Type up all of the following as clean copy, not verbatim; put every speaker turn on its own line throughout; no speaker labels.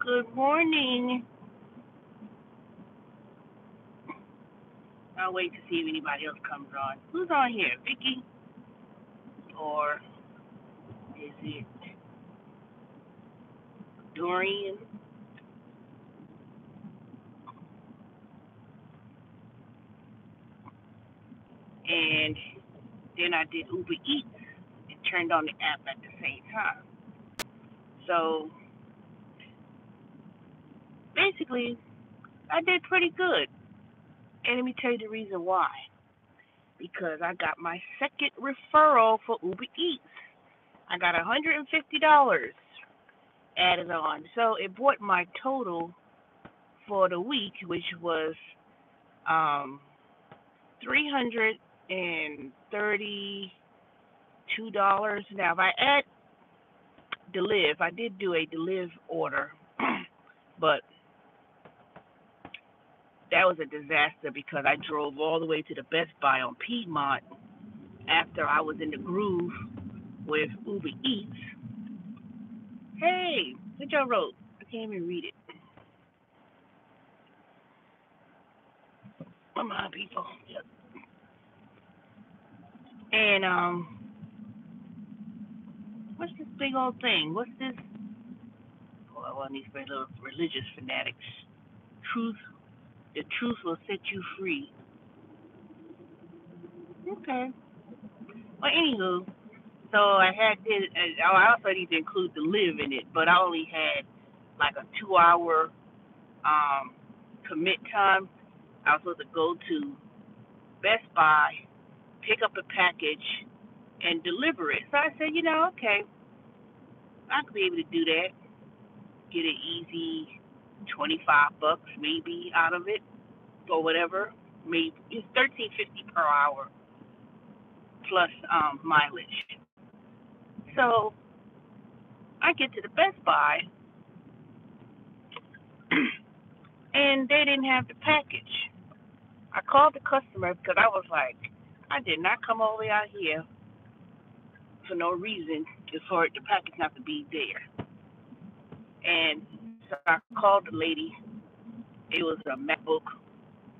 Good morning. I'll wait to see if anybody else comes on. Who's on here? Vicky? Or is it Dorian? And then I did Uber Eats and turned on the app at the same time. So basically, I did pretty good. And let me tell you the reason why. Because I got my second referral for Uber Eats. I got $150 added on. So it brought my total for the week, which was um, $332. Now, if I add Deliv, I did do a Deliv order, but that was a disaster because I drove all the way to the Best Buy on Piedmont after I was in the groove with Uber Eats. Hey, what y'all wrote? I can't even read it. Come on, people. Yep. And what's this big old thing? What's this? Oh, well, these little religious fanatics. Truth, the truth will set you free. Okay. Well, anywho, so I also need to include the live in it, but I only had like a 2 hour commit time. I was supposed to go to Best Buy, pick up a package, and deliver it. So I said, okay, I could be able to do that. Get an easy $25 maybe out of it or whatever. Maybe it's $13.50 per hour plus mileage. So I get to the Best Buy and they didn't have the package. I called the customer because I was like, I did not come all the way out here for no reason for the package not to be there. And so I called the lady. It was a MacBook.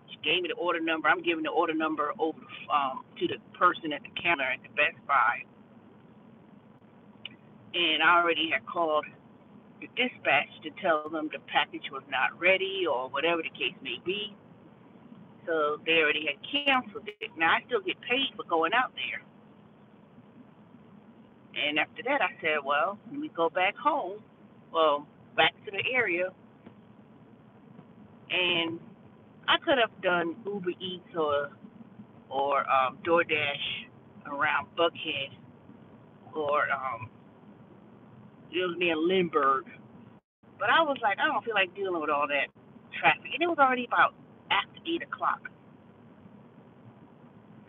She gave me the order number. I'm giving the order number over to the person at the counter at the Best Buy. And I already had called the dispatch to tell them the package was not ready or whatever the case may be. So they already had canceled it. Now I still get paid for going out there. And after that I said, well, let me go back home. Well, back to the area. And I could have done Uber Eats or DoorDash around Buckhead or it was near Lindbergh. But I was like, I don't feel like dealing with all that traffic. And it was already about after 8 o'clock.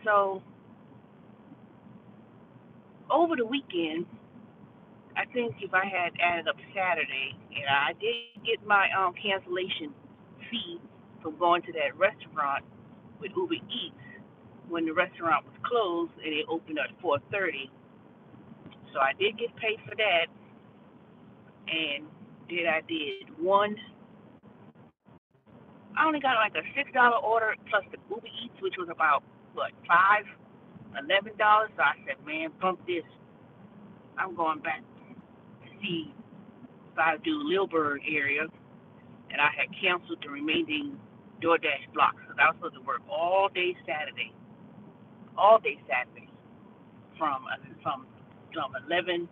So over the weekend, I think if I had added up Saturday, and I did get my cancellation fee from going to that restaurant with Uber Eats when the restaurant was closed and it opened at 4:30. So I did get paid for that, and then I did one. I only got like a $6 order plus the Uber Eats, which was about what $11. So I said, man, bump this. I'm going back to see if I do Lilburn area, and I had canceled the remaining DoorDash blocks because I was supposed to work all day Saturday, from 11:30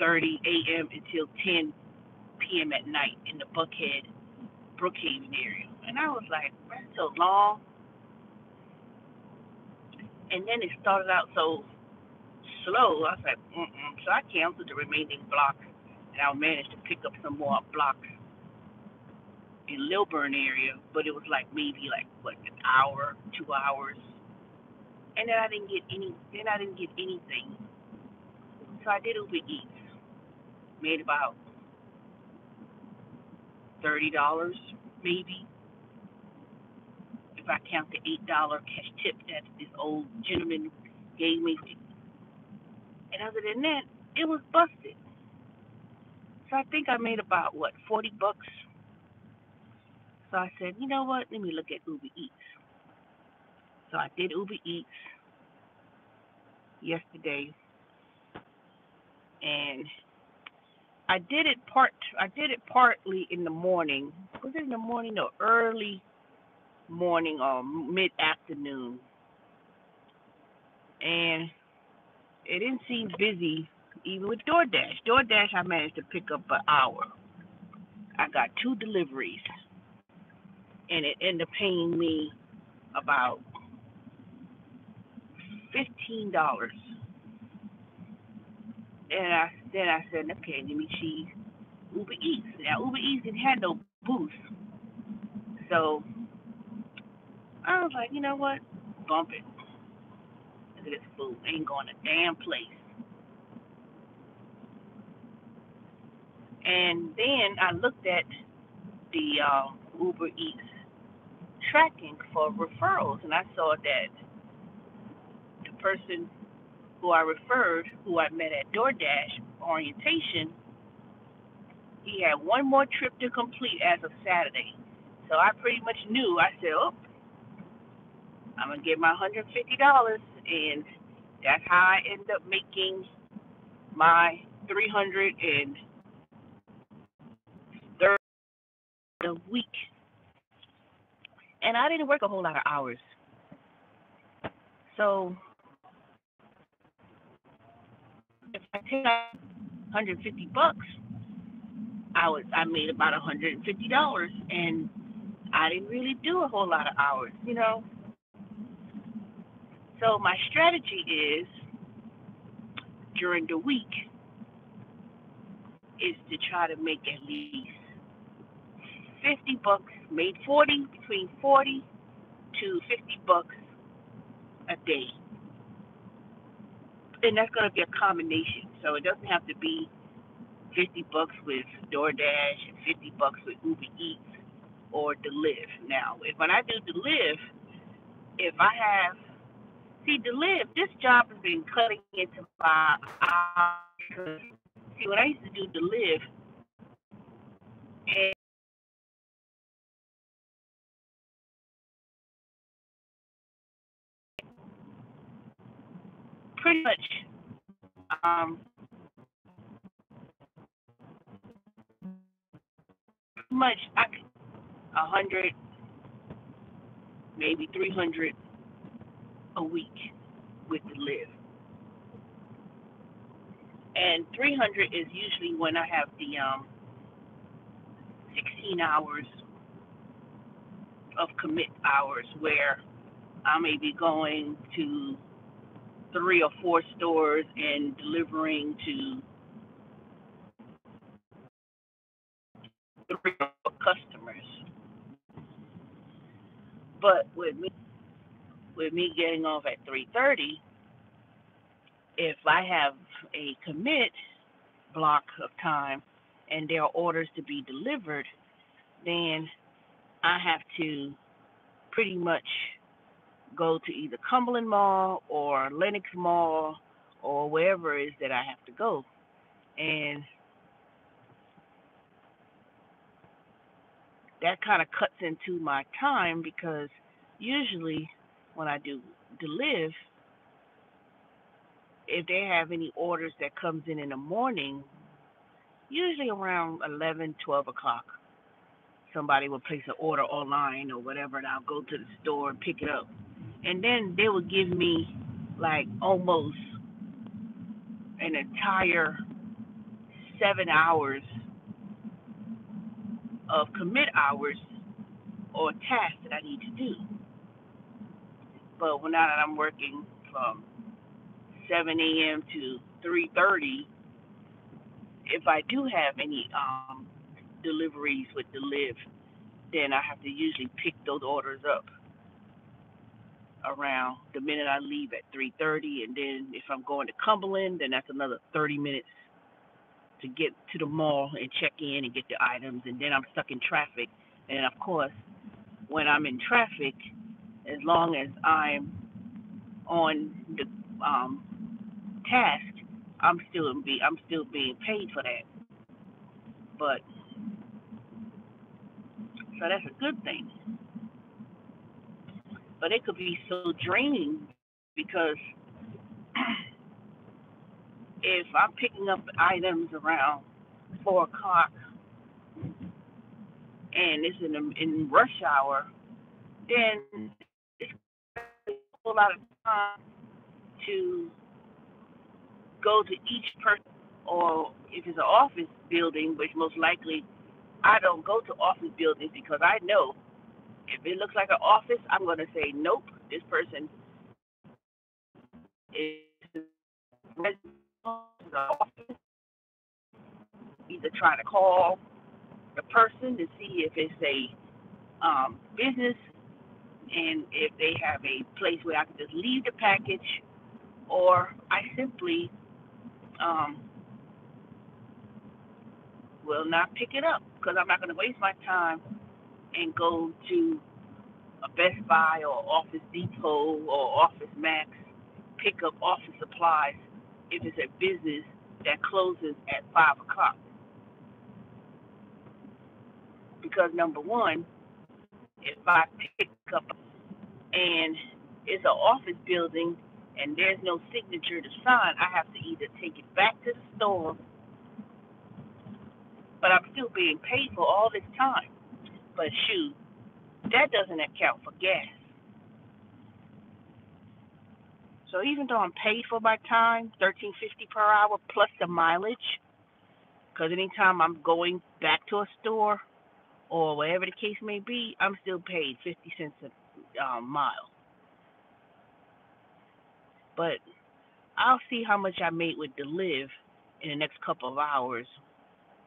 a.m. until 10 p.m. at night in the Buckhead, Brookhaven area. And I was like, that's so long. And then it started out so slow. I was like, mm-mm. So I canceled the remaining blocks, and I managed to pick up some more blocks in Lilburn area, but it was like maybe like what an hour, 2 hours, and then I didn't get anything. So I did Uber Eats, made about $30 maybe, if I count the $8 cash tip that this old gentleman gave me. And other than that, it was busted. So I think I made about, what, $40. So I said, you know what? Let me look at Uber Eats. So I did Uber Eats yesterday, and I did it partly in the morning. Was it in the morning or early morning or mid afternoon? And it didn't seem busy even with DoorDash. DoorDash I managed to pick up an hour. I got 2 deliveries, and it ended up paying me about $15. And then I said, okay, let me see Uber Eats. Now Uber Eats didn't have no booth, so I was like, you know what? Bump it. Look at this food. Ain't going a damn place. And then I looked at the Uber Eats tracking for referrals, and I saw that the person who I referred, who I met at DoorDash orientation, he had one more trip to complete as of Saturday. So I pretty much knew. I said, oh, I'm going to get my $150, and that's how I end up making my $330 a week. And I didn't work a whole lot of hours. So if I take out $150, I made about $150, and I didn't really do a whole lot of hours, you know. So my strategy is during the week is to try to make at least $50, made 40, between 40 to $50 a day. And that's going to be a combination. So it doesn't have to be $50 with DoorDash and $50 with Uber Eats or Deliv. Now, when I do Deliv, if I have, Deliv, this job has been cutting into my hours. See, when I used to do Deliv, and pretty um, much I could 100, maybe 300 a week with Deliv. And 300 is usually when I have the 16 hours of commit hours where I may be going to 3 or 4 stores and delivering to 3 or 4 customers. But with me getting off at 3:30, if I have a commit block of time and there are orders to be delivered, then I have to pretty much go to either Cumberland Mall or Lenox Mall or wherever it is that I have to go. And that kind of cuts into my time because usually when I do Deliv, if they have any orders that comes in the morning, usually around 11, 12 o'clock, somebody will place an order online or whatever, and I'll go to the store and pick it up. And then they will give me like almost an entire 7 hours of commit hours or tasks that I need to do. But now that I'm working from 7 a.m. to 3:30, if I do have any deliveries with Deliv, then I have to usually pick those orders up around the minute I leave at 3:30, and then if I'm going to Cumberland, then that's another 30 minutes to get to the mall and check in and get the items, and then I'm stuck in traffic. And of course, when I'm in traffic, as long as I'm on the task, I'm still being paid for that. But so that's a good thing. But it could be so draining because if I'm picking up items around 4 o'clock and it's in rush hour, then it's a whole lot of time to go to each person. Or if it's an office building, which most likely I don't go to office buildings because I know if it looks like an office, I'm going to say, nope, this person is the office, either trying to call the person to see if it's a business and if they have a place where I can just leave the package, or I simply um, will not pick it up because I'm not going to waste my time and go to a Best Buy or Office Depot or Office Max, pick up office supplies if it's a business that closes at 5 o'clock. Because number one, if I pick up and it's an office building and there's no signature to sign, I have to either take it back to the store, but I'm still being paid for all this time. But shoot, that doesn't account for gas. So even though I'm paid for my time, $13.50 per hour plus the mileage, because anytime I'm going back to a store or whatever the case may be, I'm still paid 50 cents a mile. But I'll see how much I made with Deliv in the next couple of hours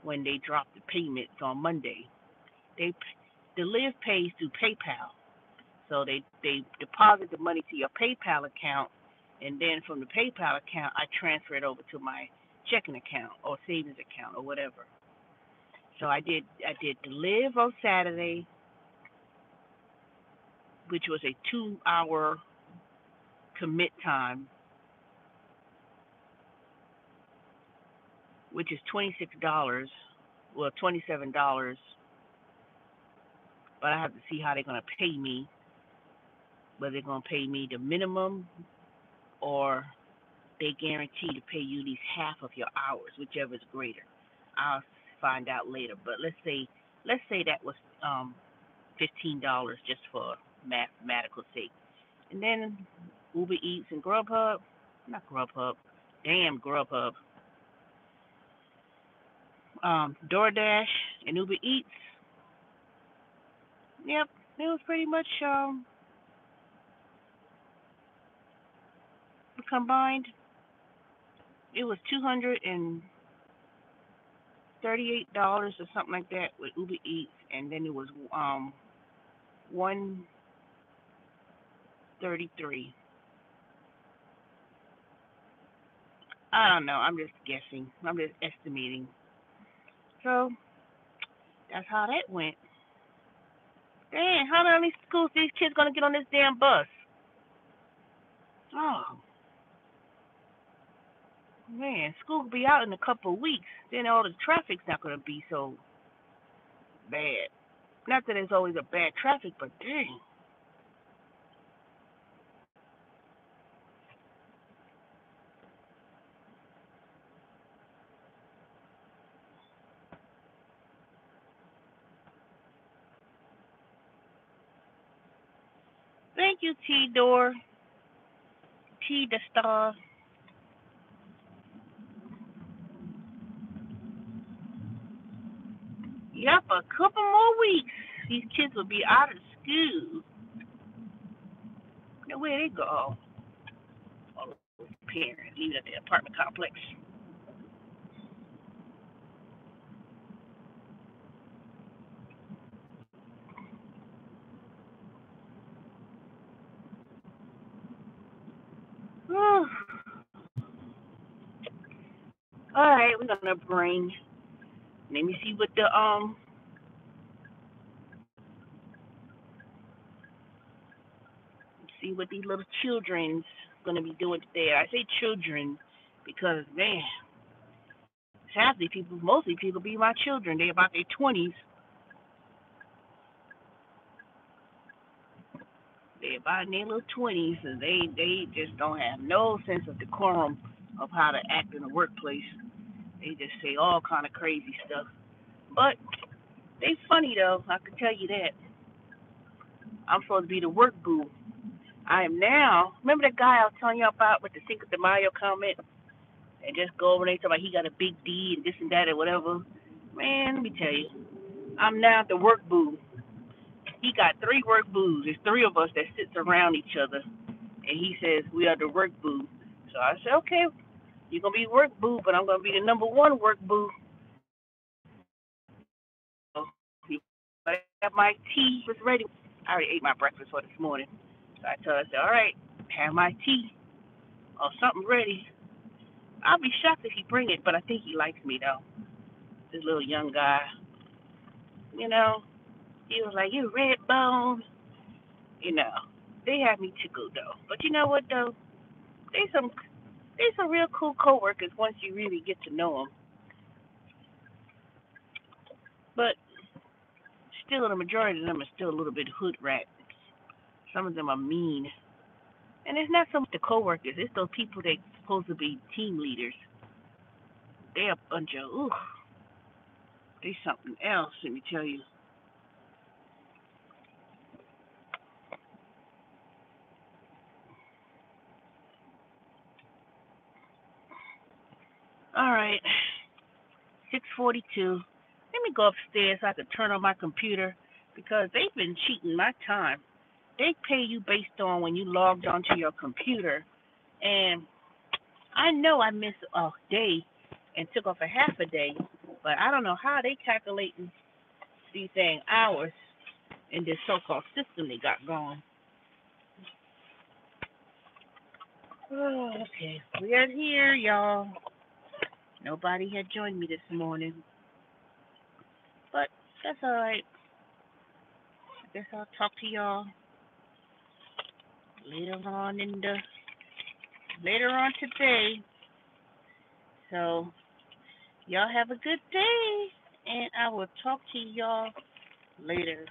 when they drop the payments on Monday. Deliv pays through PayPal. So they deposit the money to your PayPal account, and then from the PayPal account, I transfer it over to my checking account or savings account or whatever. So I did Deliv on Saturday, which was a 2-hour commit time, which is $26, well, $27, but I have to see how they're going to pay me, whether they're going to pay me the minimum or they guarantee to pay you at least half of your hours, whichever is greater. I'll find out later, but let's say that was $15 just for mathematical sake. And then Uber Eats and Grubhub, not Grubhub, damn Grubhub, DoorDash and Uber Eats. Yep, it was pretty much combined. It was $238 or something like that with Uber Eats, and then it was $133. I don't know. I'm just guessing. I'm just estimating. So that's how that went. Dang, how many schools these kids gonna get on this damn bus? Oh man, school will be out in a couple of weeks. Then all the traffic's not gonna be so bad. Not that there's always a bad traffic, but dang. Thank you, T the star. Yep, a couple more weeks. These kids will be out of school. Now where they go? All those parents leaving at the apartment complex. All right, we're gonna bring. Let me see what the see what these little children's gonna be doing today. I say children because man, mostly people be my children. They about their 20s. They're about in their little 20s, and they just don't have no sense of decorum of how to act in the workplace. They just say all kind of crazy stuff. But they funny though, I can tell you that. I'm supposed to be the work boo. I am now. Remember that guy I was telling you about with the Cinco de Mayo comment? And just go over there and talk about he got a big D and this and that or whatever. Man, let me tell you, I'm now the work boo. He got 3 work boos. There's 3 of us that sits around each other, and he says we are the work boo. So I said, okay, you're gonna be work boo, but I'm gonna be the number 1 work boo. So I have my tea was ready. I already ate my breakfast for this morning. So I told her, I said, all right, have my tea or something ready. I'll be shocked if he bring it, but I think he likes me though. This little young guy, you know. He was like, you red bone. You know, they have me tickled though. But you know what though? They some real cool coworkers once you really get to know them. But still, the majority of them are still a little bit hood rat. Some of them are mean, and it's not so much the coworkers. It's those people that supposed to be team leaders. They're a bunch of they something else. Let me tell you. All right, 6:42. Let me go upstairs so I can turn on my computer because they've been cheating my time. They pay you based on when you logged onto your computer, and I know I missed a day and took off a half a day, but I don't know how they calculating these dang hours in this so-called system they got going. Oh, okay, we are here, y'all. Nobody had joined me this morning, but that's all right. I guess I'll talk to y'all later on today. So y'all have a good day, and I will talk to y'all later.